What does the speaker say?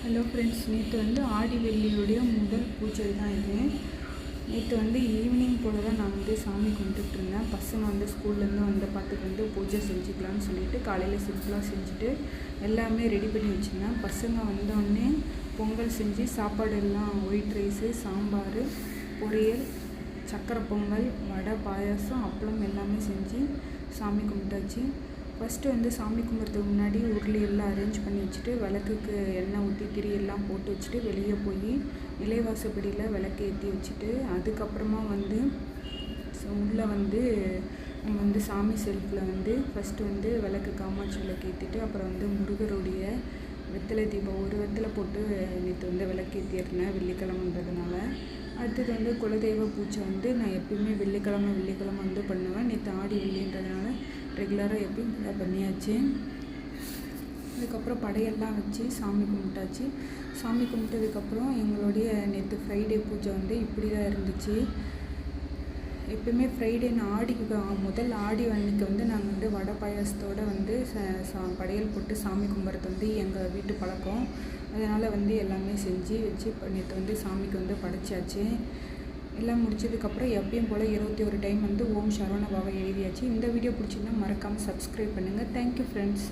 Hello friends, நேற்று ஆடி வெள்ளியுடைய முதல் பூஜை தான் இது. நேற்று ஈவினிங் போல் தான் நான் சாமி கும்பிட்டுட்டு இருந்தேன். பசங்க ஸ்கூல்லேருந்து பார்த்துட்டு பூஜை செஞ்சுக்கலான்னு சொல்லிட்டு காலையில் சிம்பிளாக செஞ்சுட்டு எல்லாமே ரெடி பண்ணி வச்சுருந்தேன். பசங்க வந்தோடனே பொங்கல் செஞ்சு சாப்பாடு எல்லாம் ஒயிட் ரைஸு, சாம்பார், பொரியல், சக்கரை பொங்கல், வடை, பாயாசம், அப்பளம் எல்லாமே செஞ்சு சாமி கும்பிட்டாச்சு. ஃபஸ்ட்டு சாமி கும்பிட்றதுக்கு முன்னாடி உருளி எல்லாம் அரேஞ்ச் பண்ணி வச்சுட்டு விளக்குக்கு எண்ணெய் ஊற்றி திரி எல்லாம் போட்டு வச்சுட்டு வெளியே போய் நிலைவாசப்படியில் விளக்கு ஏற்றி வச்சுட்டு அதுக்கப்புறமா உள்ளே நம்ம சாமி செல்ஃபில் ஃபஸ்ட்டு விளக்கு காமாட்சி விளக்கு ஏற்றிட்டு அப்புறம் முருகருடைய வெத்தலை தீபம் ஒரு வெத்தலை போட்டு நேற்று விளக்கு ஏற்றிருந்தேன் வெள்ளிக்கிழமைன்றதுனால. அடுத்தது குலதெய்வ பூஜை நான் எப்பயுமே வெள்ளிக்கிழமை பண்ணுவேன். நேற்று ஆடி வெள்ளின்றதுனால ரெகுலராக எப்பயும் பண்ணியாச்சு. அதுக்கப்புறம் படையெல்லாம் வச்சு சாமி கும்பிட்டாச்சு. சாமி கும்பிட்டதுக்கப்புறம் எங்களுடைய நேற்று ஃப்ரைடே பூஜை இப்படி தான் இருந்துச்சு. எப்பயுமே ஃப்ரைடே முதல் ஆடி அன்னைக்கு நாங்கள் வடை பாயாசத்தோடு படையல் போட்டு சாமி கும்பிட்றது எங்கள் வீட்டு பழக்கம். அதனால் எல்லாமே செஞ்சு வச்சு நேற்று சாமிக்கு படைச்சாச்சு. எல்லாம் முடிச்சதுக்கப்புறம் எப்பயும் போல் 21 டைம் ஓம் சரவண பவ எழுதியாச்சு. இந்த வீடியோ பிடிச்சிங்கன்னா மறக்காமல் சப்ஸ்கிரைப் பண்ணுங்கள். Thank you friends.